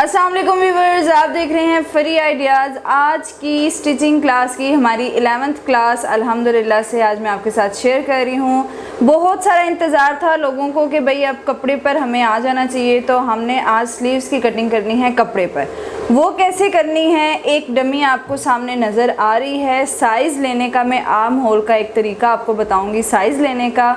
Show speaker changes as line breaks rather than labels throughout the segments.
अस्सलाम वालेकुम व्यूअर्स, आप देख रहे हैं फ्री आइडियाज़। आज की स्टिचिंग क्लास की हमारी 11th क्लास अल्हम्दुलिल्लाह से आज मैं आपके साथ शेयर कर रही हूँ। बहुत सारा इंतज़ार था लोगों को कि भाई अब कपड़े पर हमें आ जाना चाहिए, तो हमने आज स्लीव्स की कटिंग करनी है कपड़े पर। वो कैसे करनी है, एक डमी आपको सामने नज़र आ रही है। साइज़ लेने का मैं आर्म होल का एक तरीका आपको बताऊँगी साइज़ लेने का,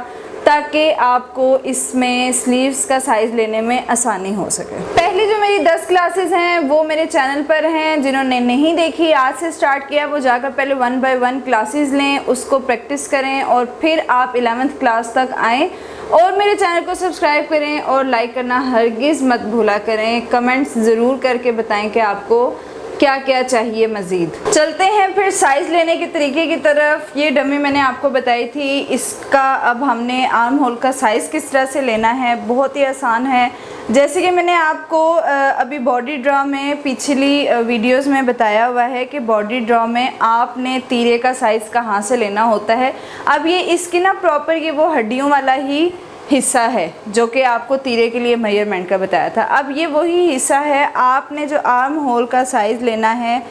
ताकि आपको इसमें स्लीव्स का साइज़ लेने में आसानी हो सके। पहली जो मेरी 10 क्लासेस हैं वो मेरे चैनल पर हैं। जिन्होंने नहीं देखी, आज से स्टार्ट किया, वो जाकर पहले 1 बाय 1 क्लासेस लें, उसको प्रैक्टिस करें और फिर आप 11th क्लास तक आएँ। और मेरे चैनल को सब्सक्राइब करें और लाइक करना हरगिज़ मत भूला करें। कमेंट्स ज़रूर करके बताएं कि आपको क्या क्या चाहिए मज़ीद। चलते हैं फिर साइज़ लेने के तरीके की तरफ। ये डमी मैंने आपको बताई थी, इसका अब हमने आर्म होल का साइज़ किस तरह से लेना है, बहुत ही आसान है। जैसे कि मैंने आपको अभी बॉडी ड्रॉ में पिछली वीडियोस में बताया हुआ है कि बॉडी ड्रॉ में आपने तीरे का साइज़ कहाँ से लेना होता है। अब ये इसकी ना प्रॉपर ये वो हड्डियों वाला ही हिस्सा है जो कि आपको तीरे के लिए मेजरमेंट का बताया था। अब ये वही हिस्सा है। आपने जो आर्म होल का साइज़ लेना है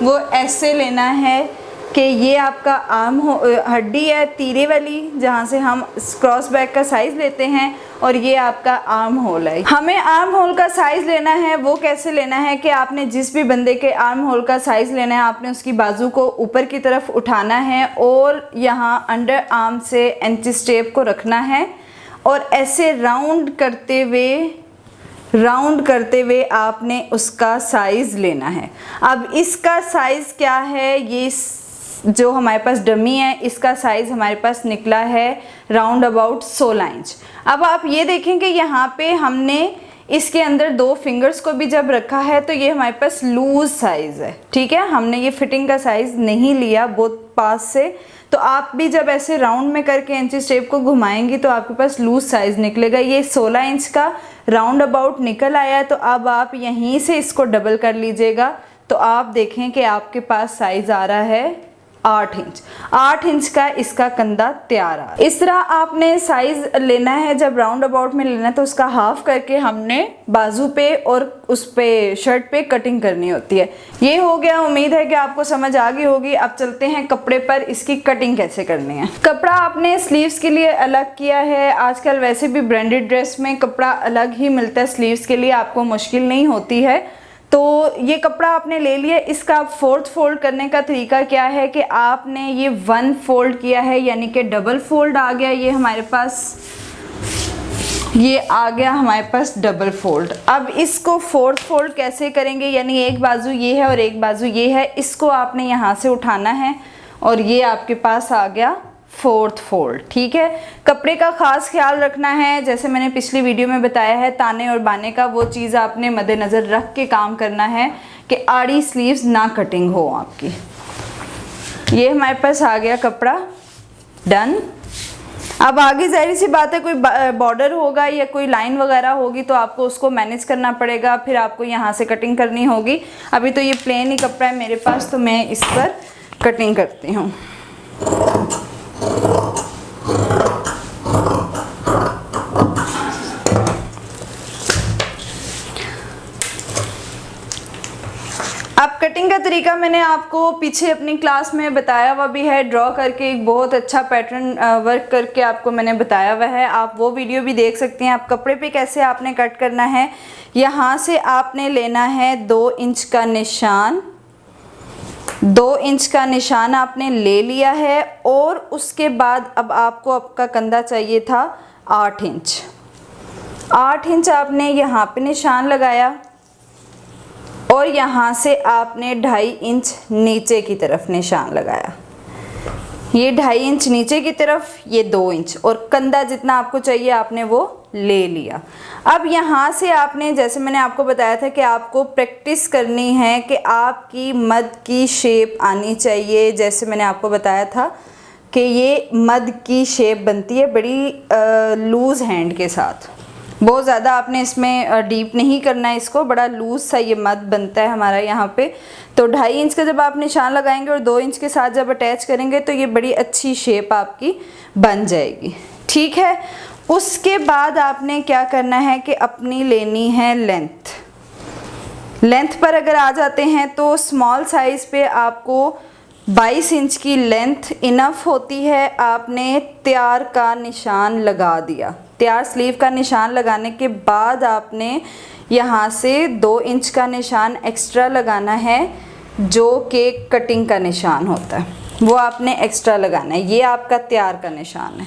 वो ऐसे लेना है कि ये आपका हड्डी है तीरे वाली, जहाँ से हम क्रॉस बैक का साइज़ लेते हैं, और ये आपका आर्म होल है। हमें आर्म होल का साइज़ लेना है। वो कैसे लेना है कि आपने जिस भी बंदे के आर्म होल का साइज़ लेना है, आपने उसकी बाजू को ऊपर की तरफ उठाना है और यहाँ अंडर आर्म से एंटी स्टेप को रखना है और ऐसे राउंड करते हुए आपने उसका साइज़ लेना है। अब इसका साइज़ क्या है, ये जो हमारे पास डमी है इसका साइज़ हमारे पास निकला है राउंड अबाउट 16 इंच। अब आप ये देखें कि यहाँ पे हमने इसके अंदर 2 फिंगर्स को भी जब रखा है तो ये हमारे पास लूज़ साइज़ है, ठीक है। हमने ये फिटिंग का साइज़ नहीं लिया बहुत पास से। तो आप भी जब ऐसे राउंड में करके एंची स्टेप को घुमाएंगी तो आपके पास लूज़ साइज़ निकलेगा। ये 16 इंच का राउंड अबाउट निकल आया है। तो अब आप यहीं से इसको डबल कर लीजिएगा तो आप देखें कि आपके पास साइज़ आ रहा है 8 इंच। 8 इंच का इसका कंधा तैयार आ। इस तरह आपने साइज़ लेना है। जब राउंड अबाउट में लेना है तो उसका हाफ करके हमने बाजू पे और उस पे शर्ट पे कटिंग करनी होती है। ये हो गया, उम्मीद है कि आपको समझ आ गई होगी। अब चलते हैं कपड़े पर, इसकी कटिंग कैसे करनी है। कपड़ा आपने स्लीव्स के लिए अलग किया है। आजकल वैसे भी ब्रांडेड ड्रेस में कपड़ा अलग ही मिलता है स्लीव्स के लिए, आपको मुश्किल नहीं होती है। तो ये कपड़ा आपने ले लिया। इसका 4th फोल्ड करने का तरीका क्या है कि आपने ये 1 फोल्ड किया है, यानी कि डबल फोल्ड आ गया। ये हमारे पास ये आ गया हमारे पास डबल फोल्ड। अब इसको 4th फोल्ड कैसे करेंगे, यानी एक बाजू ये है और एक बाजू ये है, इसको आपने यहाँ से उठाना है और ये आपके पास आ गया 4th फोल्ड, ठीक है। कपड़े का ख़ास ख्याल रखना है, जैसे मैंने पिछली वीडियो में बताया है, ताने और बाने का वो चीज़ आपने मद्देनज़र रख के काम करना है कि आड़ी स्लीव्स ना कटिंग हो आपकी। ये हमारे पास आ गया कपड़ा डन। अब आगे ज़ाहिर सी बात है कोई बॉर्डर होगा या कोई लाइन वगैरह होगी तो आपको उसको मैनेज करना पड़ेगा, फिर आपको यहाँ से कटिंग करनी होगी। अभी तो ये प्लेन ही कपड़ा है मेरे पास, तो मैं इस पर कटिंग करती हूँ। अब कटिंग का तरीका मैंने आपको पीछे अपनी क्लास में बताया हुआ भी है, ड्रॉ करके एक बहुत अच्छा पैटर्न वर्क करके आपको मैंने बताया हुआ है। आप वो वीडियो भी देख सकती हैं। आप कपड़े पे कैसे आपने कट करना है, यहाँ से आपने लेना है 2 इंच का निशान। 2 इंच का निशान आपने ले लिया है और उसके बाद अब आपको आपका कंधा चाहिए था 8 इंच। 8 इंच आपने यहाँ पे निशान लगाया और यहाँ से आपने 2.5 इंच नीचे की तरफ निशान लगाया। ये 2.5 इंच नीचे की तरफ, ये 2 इंच, और कंधा जितना आपको चाहिए आपने वो ले लिया। अब यहाँ से आपने, जैसे मैंने आपको बताया था कि आपको प्रैक्टिस करनी है कि आपकी मद की शेप आनी चाहिए। जैसे मैंने आपको बताया था कि ये मद की शेप बनती है बड़ी लूज़ हैंड के साथ। बहुत ज़्यादा आपने इसमें डीप नहीं करना है इसको, बड़ा लूज़ सा ये मद बनता है हमारा यहाँ पे। तो 2.5 इंच का जब आप निशान लगाएंगे और 2 इंच के साथ जब अटैच करेंगे तो ये बड़ी अच्छी शेप आपकी बन जाएगी, ठीक है। उसके बाद आपने क्या करना है कि अपनी लेनी है लेंथ। लेंथ पर अगर आ जाते हैं तो स्मॉल साइज़ पे आपको 22 इंच की लेंथ इनफ होती है। आपने तैयार का निशान लगा दिया। तैयार स्लीव का निशान लगाने के बाद आपने यहाँ से 2 इंच का निशान एक्स्ट्रा लगाना है, जो कि कटिंग का निशान होता है, वो आपने एक्स्ट्रा लगाना है। ये आपका तैयार का निशान है।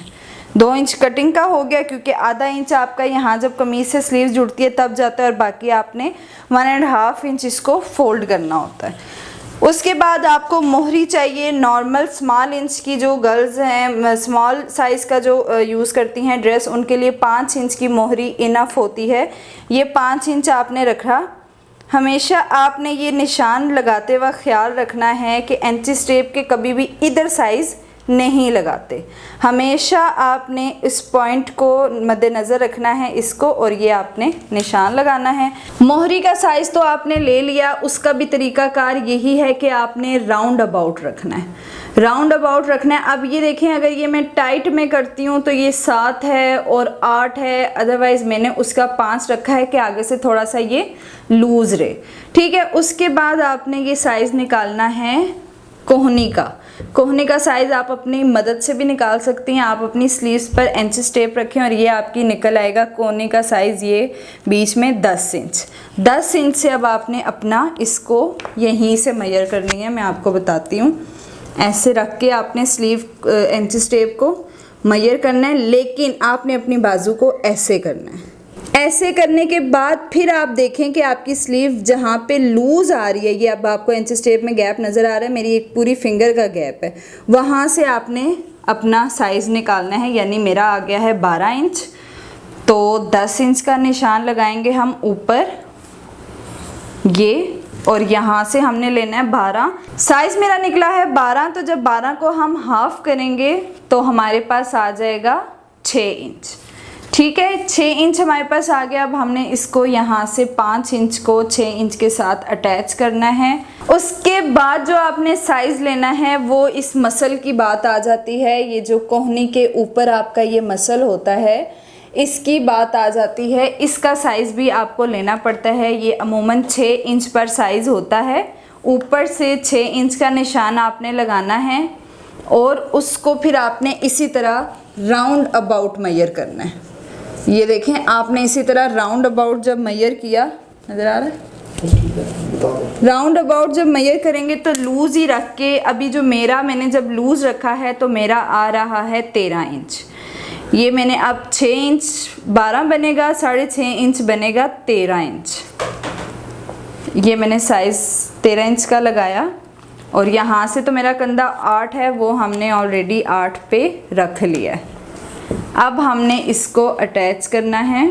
2 इंच कटिंग का हो गया, क्योंकि आधा इंच आपका यहाँ जब कमीज से स्लीव जुड़ती है तब जाता है, और बाकी आपने 1.5 इंच इसको फोल्ड करना होता है। उसके बाद आपको मोहरी चाहिए नॉर्मल स्मॉल इंच की। जो गर्ल्स हैं स्मॉल साइज़ का जो यूज़ करती हैं ड्रेस, उनके लिए 5 इंच की मोहरी इनफ होती है। ये 5 इंच आपने रखा। हमेशा आपने ये निशान लगाते वक्त ख्याल रखना है कि एंटी स्टेप के कभी भी इधर साइज़ नहीं लगाते। हमेशा आपने इस पॉइंट को मद्देनज़र रखना है इसको, और ये आपने निशान लगाना है। मोहरी का साइज़ तो आपने ले लिया, उसका भी तरीकाकार यही है कि आपने राउंड अबाउट रखना है, राउंड अबाउट रखना है। अब ये देखें, अगर ये मैं टाइट में करती हूँ तो ये 7 है और 8 है, अदरवाइज़ मैंने उसका 5 रखा है कि आगे से थोड़ा सा ये लूज़ रहे। ठीक है, उसके बाद आपने ये साइज़ निकालना है कोहनी का। कोहनी का साइज़ आप अपनी मदद से भी निकाल सकती हैं। आप अपनी स्लीव्स पर इंच स्टेप रखें और ये आपकी निकल आएगा। कोहनी का साइज़ ये बीच में 10 इंच। 10 इंच से अब आपने अपना इसको यहीं से मेजर करनी है। मैं आपको बताती हूँ। ऐसे रख के आपने स्लीव इंच स्टेप को मेजर करना है, लेकिन आपने अपनी बाजू को ऐसे करना है। ऐसे करने के बाद फिर आप देखें कि आपकी स्लीव जहाँ पे लूज़ आ रही है, ये अब आपको इंच स्टेप में गैप नज़र आ रहा है, मेरी एक पूरी फिंगर का गैप है, वहाँ से आपने अपना साइज़ निकालना है। यानी मेरा आ गया है 12 इंच, तो 10 इंच का निशान लगाएंगे हम ऊपर ये, और यहाँ से हमने लेना है 12। साइज़ मेरा निकला है 12, तो जब 12 को हम हाफ करेंगे तो हमारे पास आ जाएगा 6 इंच। ठीक है, 6 इंच हमारे पास आ गया। अब हमने इसको यहाँ से 5 इंच को 6 इंच के साथ अटैच करना है। उसके बाद जो आपने साइज़ लेना है वो इस मसल की बात आ जाती है। ये जो कोहनी के ऊपर आपका ये मसल होता है, इसकी बात आ जाती है। इसका साइज़ भी आपको लेना पड़ता है। ये अमूमन 6 इंच पर साइज़ होता है। ऊपर से 6 इंच का निशान आपने लगाना है, और उसको फिर आपने इसी तरह राउंड अबाउट मेजर करना है। ये देखें, आपने इसी तरह राउंड अबाउट जब मेजर किया, नज़र आ रहा है, राउंड अबाउट जब मेजर करेंगे तो लूज़ ही रख के, अभी जो मैंने जब लूज़ रखा है तो मेरा आ रहा है 13 इंच। ये मैंने अब 6 इंच 12 बनेगा, 6.5 इंच बनेगा 13 इंच। ये मैंने साइज़ 13 इंच का लगाया, और यहाँ से तो मेरा कंधा 8 है, वो हमने ऑलरेडी 8 पे रख लिया है। अब हमने इसको अटैच करना है।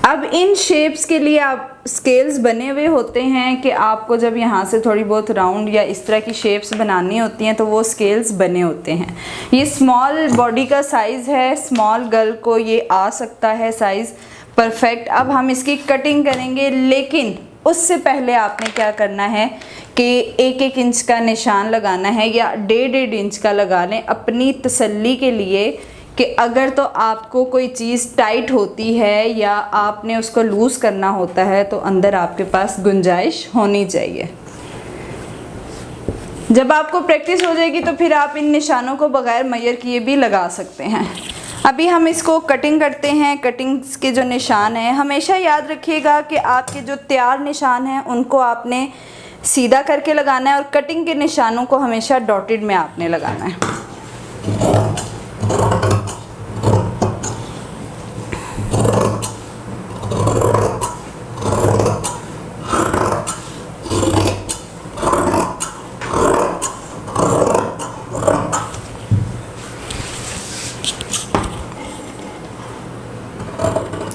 अब इन शेप्स के लिए आप स्केल्स बने हुए होते हैं कि आपको जब यहाँ से थोड़ी बहुत राउंड या इस तरह की शेप्स बनानी होती हैं तो वो स्केल्स बने होते हैं। ये स्मॉल बॉडी का साइज़ है, स्मॉल गर्ल को ये आ सकता है साइज़ परफेक्ट। अब हम इसकी कटिंग करेंगे, लेकिन उससे पहले आपने क्या करना है कि 1-1 इंच का निशान लगाना है, या 1.5 इंच का लगा लें अपनी तसल्ली के लिए, कि अगर तो आपको कोई चीज़ टाइट होती है या आपने उसको लूज़ करना होता है तो अंदर आपके पास गुंजाइश होनी चाहिए। जब आपको प्रैक्टिस हो जाएगी तो फिर आप इन निशानों को बगैर मेजर किए भी लगा सकते हैं। अभी हम इसको कटिंग करते हैं। कटिंग्स के जो निशान हैं, हमेशा याद रखिएगा कि आपके जो तैयार निशान हैं उनको आपने सीधा करके लगाना है, और कटिंग के निशानों को हमेशा डॉटेड में आपने लगाना है।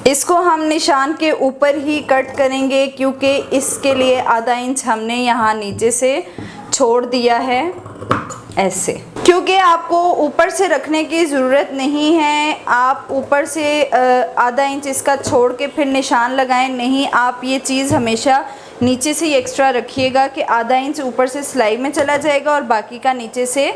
इसको हम निशान के ऊपर ही कट करेंगे, क्योंकि इसके लिए आधा इंच हमने यहाँ नीचे से छोड़ दिया है ऐसे, क्योंकि आपको ऊपर से रखने की ज़रूरत नहीं है। आप ऊपर से आधा इंच इसका छोड़ के फिर निशान लगाएं नहीं। आप ये चीज़ हमेशा नीचे से ही एक्स्ट्रा रखिएगा कि आधा इंच ऊपर से सिलाई में चला जाएगा और बाकी का नीचे से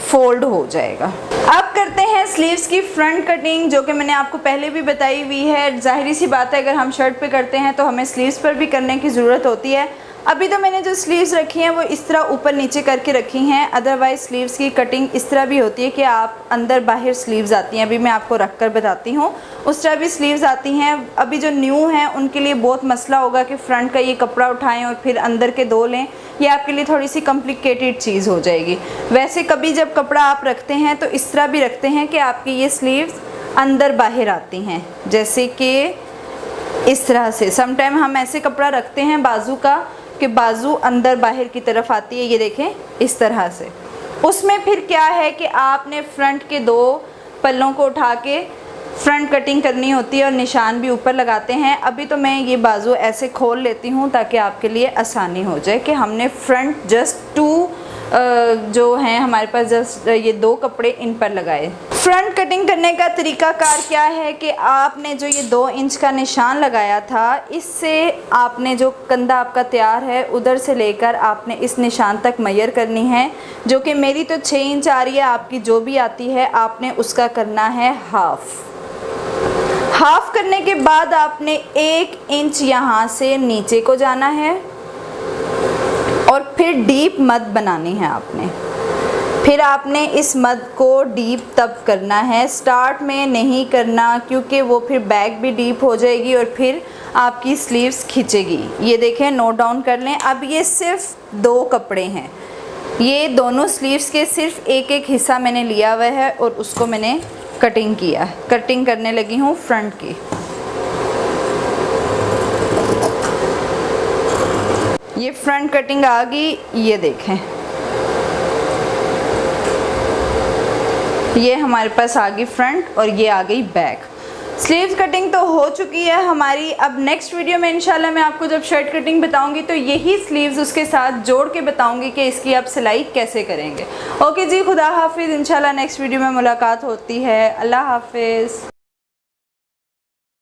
फोल्ड हो जाएगा। अब करते हैं स्लीव्स की फ्रंट कटिंग, जो कि मैंने आपको पहले भी बताई हुई है। जाहिर सी बात है, अगर हम शर्ट पे करते हैं तो हमें स्लीव्स पर भी करने की ज़रूरत होती है। अभी तो मैंने जो स्लीव्स रखी हैं वो इस तरह ऊपर नीचे करके रखी हैं, अदरवाइज़ स्लीव्स की कटिंग इस तरह भी होती है कि आप अंदर बाहर स्लीव्स आती हैं। अभी मैं आपको रख कर बताती हूँ, उस तरह भी स्लीव्स आती हैं। अभी जो न्यू हैं उनके लिए बहुत मसला होगा कि फ़्रंट का ये कपड़ा उठाएं और फिर अंदर के दो लें, ये आपके लिए थोड़ी सी कॉम्प्लिकेटेड चीज़ हो जाएगी। वैसे कभी जब कपड़ा आप रखते हैं तो इस तरह भी रखते हैं कि आपकी ये स्लीव्स अंदर बाहर आती हैं, जैसे कि इस तरह से। समटाइम हम ऐसे कपड़ा रखते हैं बाजू का कि बाजू अंदर बाहर की तरफ आती है, ये देखें इस तरह से। उसमें फिर क्या है कि आपने फ्रंट के दो पल्लों को उठा के फ्रंट कटिंग करनी होती है और निशान भी ऊपर लगाते हैं। अभी तो मैं ये बाजू ऐसे खोल लेती हूँ ताकि आपके लिए आसानी हो जाए कि हमने फ्रंट जस्ट टू जो हैं हमारे पास जस्ट ये दो कपड़े इन पर लगाए। फ्रंट कटिंग करने का तरीकाकार क्या है कि आपने जो ये 2 इंच का निशान लगाया था, इससे आपने जो कंधा आपका तैयार है उधर से लेकर आपने इस निशान तक मेजर करनी है, जो कि मेरी तो 6 इंच आ रही है, आपकी जो भी आती है आपने उसका करना है हाफ करने के बाद आपने 1 इंच यहाँ से नीचे को जाना है और फिर डीप मद बनानी है आपने। फिर आपने इस मद को डीप तब करना है, स्टार्ट में नहीं करना, क्योंकि वो फिर बैक भी डीप हो जाएगी और फिर आपकी स्लीव्स खींचेगी। ये देखें, नोट डाउन कर लें। अब ये सिर्फ 2 कपड़े हैं, ये दोनों स्लीव्स के सिर्फ एक हिस्सा मैंने लिया हुआ है और उसको मैंने कटिंग किया। कटिंग करने लगी हूँ फ्रंट की। ये फ्रंट कटिंग आ गई, ये देखें, ये हमारे पास आ गई फ्रंट और ये आ गई बैक। स्लीव्स कटिंग तो हो चुकी है हमारी। अब नेक्स्ट वीडियो में इंशाल्लाह मैं आपको जब शर्ट कटिंग बताऊंगी तो यही स्लीव्स उसके साथ जोड़ के बताऊंगी कि इसकी आप सिलाई कैसे करेंगे। ओके जी, खुदा हाफिज़। इंशाल्लाह नेक्स्ट वीडियो में मुलाकात होती है। अल्लाह हाफिज़।